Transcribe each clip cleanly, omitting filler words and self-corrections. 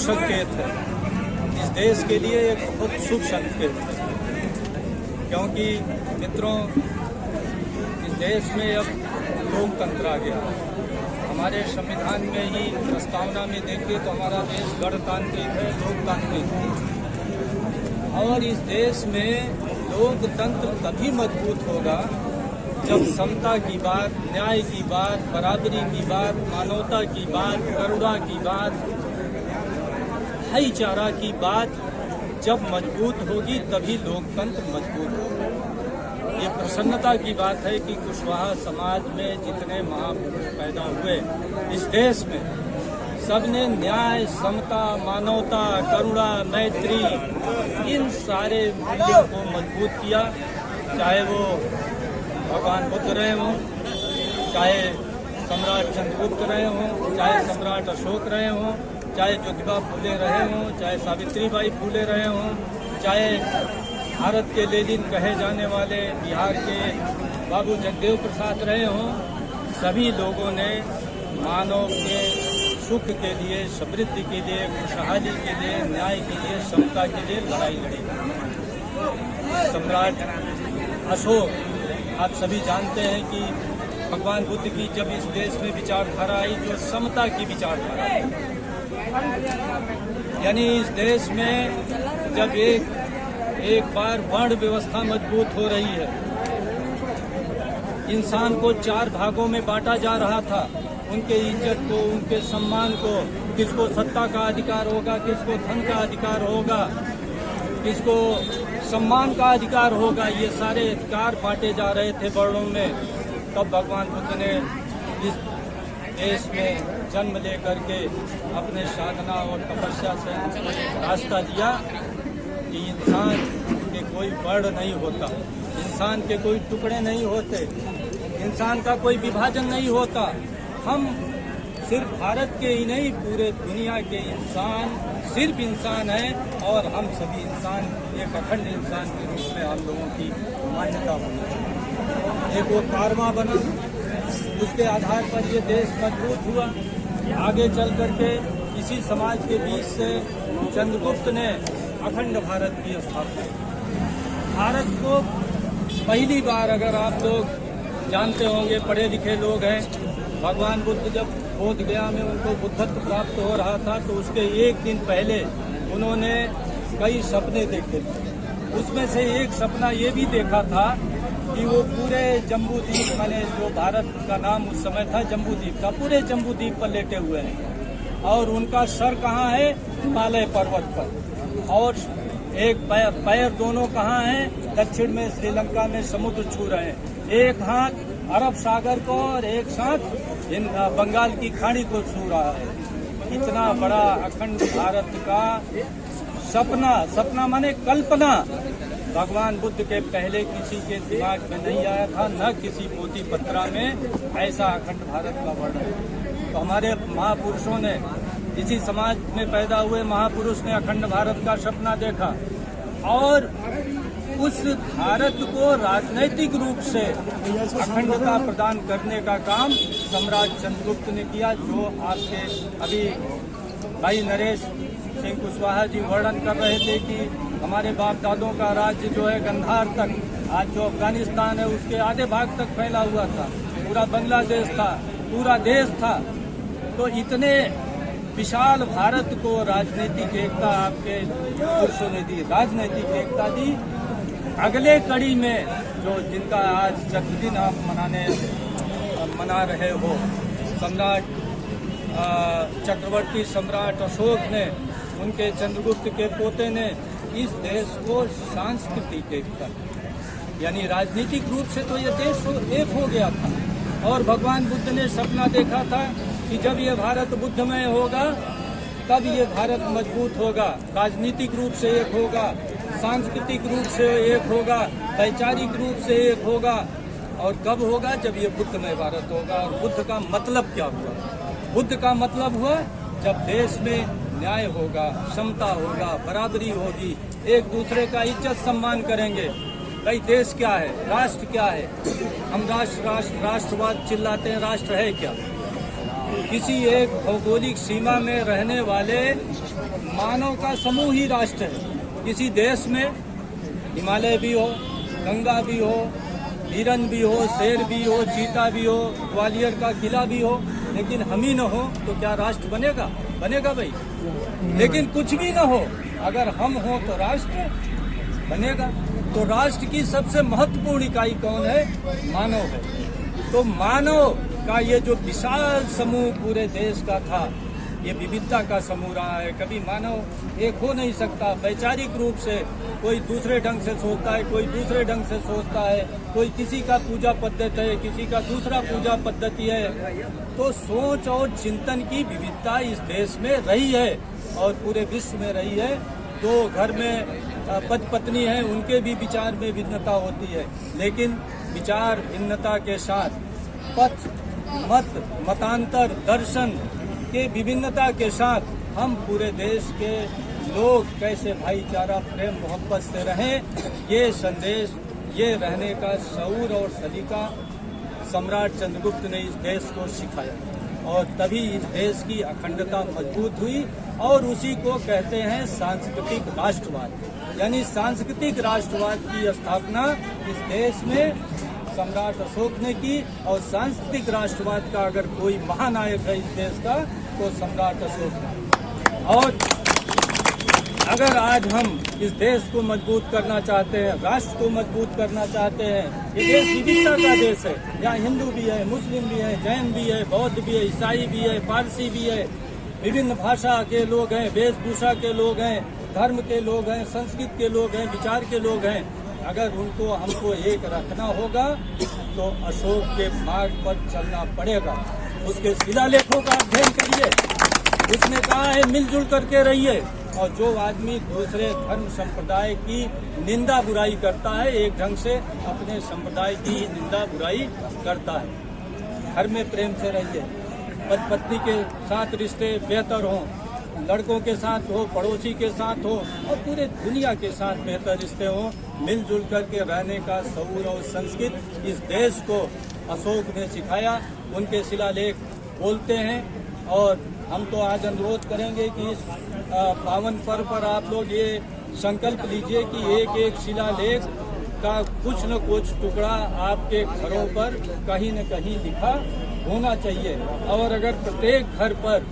संकेत है, इस देश के लिए एक बहुत शुभ संकेत है, क्योंकि मित्रों इस देश में अब लोकतंत्र आ गया। हमारे संविधान में ही प्रस्तावना में देखिए तो हमारा देश गणतांत्रिक है, लोकतांत्रिक है। और इस देश में लोकतंत्र तभी मजबूत होगा जब समता की बात, न्याय की बात, बराबरी की बात, मानवता की बात, करुणा की बात, भाईचारा की बात जब मजबूत होगी तभी लोकतंत्र मजबूत होगा। ये प्रसन्नता की बात है कि कुशवाहा समाज में जितने महापुरुष पैदा हुए इस देश में, सबने न्याय, समता, मानवता, करुणा, मैत्री, इन सारे मूल्यों को मजबूत किया। चाहे वो भगवान बुद्ध रहे हों, चाहे सम्राट चंद्रगुप्त रहे हों, चाहे सम्राट अशोक रहे हों, चाहे ज्योतिबा फूले रहे हों, चाहे सावित्रीबाई फूले रहे हों, चाहे भारत के लेनिन कहे जाने वाले बिहार के बाबू जगदेव प्रसाद रहे हों, सभी लोगों ने मानव के सुख के लिए, समृद्धि के लिए, खुशहाली के लिए, न्याय के लिए, समता के लिए लड़ाई लड़ी। सम्राट अशोक, आप सभी जानते हैं कि भगवान बुद्ध की जब इस देश में विचारधारा आई जो समता की विचारधारा आई, यानी इस देश में जब एक बार वर्ण व्यवस्था मजबूत हो रही है, इंसान को 4 भागों में बांटा जा रहा था, उनके इज्जत को, उनके सम्मान को, किसको सत्ता का अधिकार होगा, किसको धन का अधिकार होगा, किसको सम्मान का अधिकार होगा, ये सारे अधिकार बांटे जा रहे थे वर्णों में। तब भगवान बुद्ध ने इस देश में जन्म लेकर के अपने साधना और तपस्या से रास्ता दिया कि इंसान के कोई वर्ण नहीं होता, इंसान के कोई टुकड़े नहीं होते, इंसान का कोई विभाजन नहीं होता। हम सिर्फ भारत के ही नहीं, पूरे दुनिया के इंसान सिर्फ इंसान है और हम सभी इंसान एक अखंड इंसान के रूप में हम लोगों की मान्यता बनी। एक वो कारवा बना, उसके आधार पर ये देश मजबूत हुआ। आगे चल करके इसी समाज के बीच से चंद्रगुप्त ने अखंड भारत की स्थापना। भारत को पहली बार, अगर आप लोग जानते होंगे, पढ़े लिखे लोग हैं, भगवान बुद्ध जब बोध गया में उनको बुद्धत्व प्राप्त हो रहा था तो उसके एक दिन पहले उन्होंने कई सपने देखे थे। उसमें से एक सपना ये भी देखा था कि वो पूरे जम्बूद्वीप, माने जो भारत का नाम उस समय था जम्बूद्वीप था, पूरे जम्बूद्वीप पर लेटे हुए हैं और उनका सर कहाँ है, हिमालय पर्वत पर, और एक पैर दोनों कहाँ हैं, दक्षिण में श्रीलंका में समुद्र छू रहे हैं। एक हाथ अरब सागर को और एक साथ बंगाल की खाड़ी को छू रहा है। इतना बड़ा अखंड भारत का सपना माने कल्पना भगवान बुद्ध के पहले किसी के दिमाग में नहीं आया था, न किसी पोथी पत्रा में ऐसा अखंड भारत का वर्णन। तो हमारे महापुरुषों ने, इसी समाज में पैदा हुए महापुरुष ने अखंड भारत का सपना देखा और उस भारत को राजनैतिक रूप से अखंडता प्रदान करने का काम सम्राट चंद्रगुप्त ने किया, जो आपके अभी भाई नरेश सिंह कुशवाहा जी वर्णन कर रहे थे कि हमारे बाप दादों का राज्य जो है गंधार तक, आज जो अफगानिस्तान है उसके आधे भाग तक फैला हुआ था, पूरा बांग्लादेश था, पूरा देश था। तो इतने विशाल भारत को राजनीतिक एकता आपके पुरुषों ने दी, राजनीतिक एकता दी। अगले कड़ी में जो जिनका आज जन्मदिन आप मना रहे हो, सम्राट चक्रवर्ती सम्राट अशोक ने, उनके चंद्रगुप्त के पोते ने इस देश को सांस्कृतिक एकता, यानी राजनीतिक रूप से तो ये देश एक हो गया था। और भगवान बुद्ध ने सपना देखा था कि जब ये भारत बुद्धमय होगा तब ये भारत मजबूत होगा, राजनीतिक रूप से एक होगा, सांस्कृतिक रूप से एक होगा, वैचारिक रूप से एक होगा। और कब होगा? जब ये बुद्धमय भारत होगा। और बुद्ध का मतलब क्या हुआ? बुद्ध का मतलब हुआ जब देश में न्याय होगा, समता होगा, बराबरी होगी, एक दूसरे का इज्जत सम्मान करेंगे। भाई देश क्या है, राष्ट्र क्या है? हम राष्ट्रवाद चिल्लाते हैं, राष्ट्र है क्या? किसी एक भौगोलिक सीमा में रहने वाले मानव का समूह ही राष्ट्र है। किसी देश में हिमालय भी हो, गंगा भी हो, हिरन भी हो, शेर भी हो, चीता भी हो, ग्वालियर का किला भी हो, लेकिन हम ही न हो तो क्या राष्ट्र बनेगा? बनेगा भाई। लेकिन कुछ भी न हो, अगर हम हो तो राष्ट्र बनेगा। तो राष्ट्र की सबसे महत्वपूर्ण इकाई कौन है? मानव है। तो मानव का ये जो विशाल समूह पूरे देश का था, ये विविधता का समूह रहा है। कभी मानव एक हो नहीं सकता। वैचारिक रूप से कोई दूसरे ढंग से सोचता है, कोई दूसरे ढंग से सोचता है, कोई किसी का पूजा पद्धति है, किसी का दूसरा पूजा पद्धति है। तो सोच और चिंतन की विविधता इस देश में रही है और पूरे विश्व में रही है। दो घर में पति पत्नी हैं, उनके भी विचार में भिन्नता होती है, लेकिन विचार भिन्नता के साथ पथ, मत, मतांतर, दर्शन के विभिन्नता के साथ हम पूरे देश के लोग कैसे भाईचारा, प्रेम, मोहब्बत से रहें, ये संदेश, ये रहने का शऊर और सलीका सम्राट चंद्रगुप्त ने इस देश को सिखाया और तभी इस देश की अखंडता मजबूत हुई। और उसी को कहते हैं सांस्कृतिक राष्ट्रवाद। यानी सांस्कृतिक राष्ट्रवाद की स्थापना इस देश में सम्राट अशोक ने की। और सांस्कृतिक राष्ट्रवाद का अगर कोई महानायक है इस देश का तो सम्राट अशोक है। और अगर आज हम इस देश को मजबूत करना चाहते हैं, राष्ट्र को मजबूत करना चाहते हैं, ये देश विविधता का देश है। यहाँ हिंदू भी है, मुस्लिम भी है, जैन भी है, बौद्ध भी है, ईसाई भी है, पारसी भी है, विभिन्न भाषा के लोग हैं, वेशभूषा के लोग हैं, धर्म के लोग हैं, संस्कृत के लोग हैं, विचार के लोग हैं। अगर उनको हमको एक रखना होगा तो अशोक के मार्ग पर चलना पड़ेगा। उसके शिलालेखों का अध्ययन करिए, उसने कहा है मिलजुल करके रहिए। और जो आदमी दूसरे धर्म संप्रदाय की निंदा बुराई करता है, एक ढंग से अपने संप्रदाय की निंदा बुराई करता है। घर में प्रेम से रहिए, पति पत्नी के साथ रिश्ते बेहतर हों, लड़कों के साथ हो, पड़ोसी के साथ हो और पूरे दुनिया के साथ बेहतर रिश्ते हों। मिलजुल करके रहने का शऊर और संस्कृत इस देश को अशोक ने सिखाया। उनके शिलालेख बोलते हैं और हम तो आज अनुरोध करेंगे कि इस पावन पर्व पर आप लोग ये संकल्प लीजिए कि एक एक शिलालेख का कुछ न कुछ टुकड़ा आपके घरों पर कहीं न कहीं लिखा होना चाहिए। और अगर प्रत्येक घर पर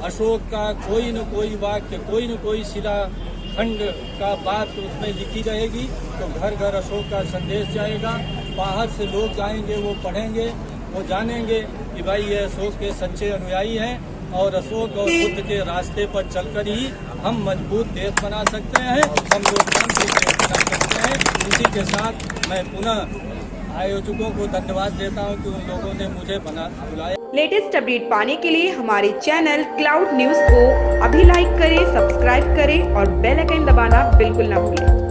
अशोक का कोई न कोई वाक्य, कोई न कोई शिलाखंड का बात उसमें लिखी रहेगी तो घर घर अशोक का संदेश जाएगा। बाहर से लोग जाएंगे, वो पढ़ेंगे, वो जानेंगे कि भाई ये अशोक के सच्चे अनुयायी हैं और अशोक और बुद्ध के रास्ते पर चलकर ही हम मजबूत देश बना सकते हैं, हम लोकतांत्रिक देश बना सकते हैं। इसी के साथ मैं पुनः आयोजकों को धन्यवाद देता हूं कि उन लोगों ने मुझे बुलाया। लेटेस्ट अपडेट पाने के लिए हमारे चैनल क्लाउड न्यूज को अभी लाइक करें, सब्सक्राइब करें और बेल आइकन दबाना बिल्कुल ना भूलें।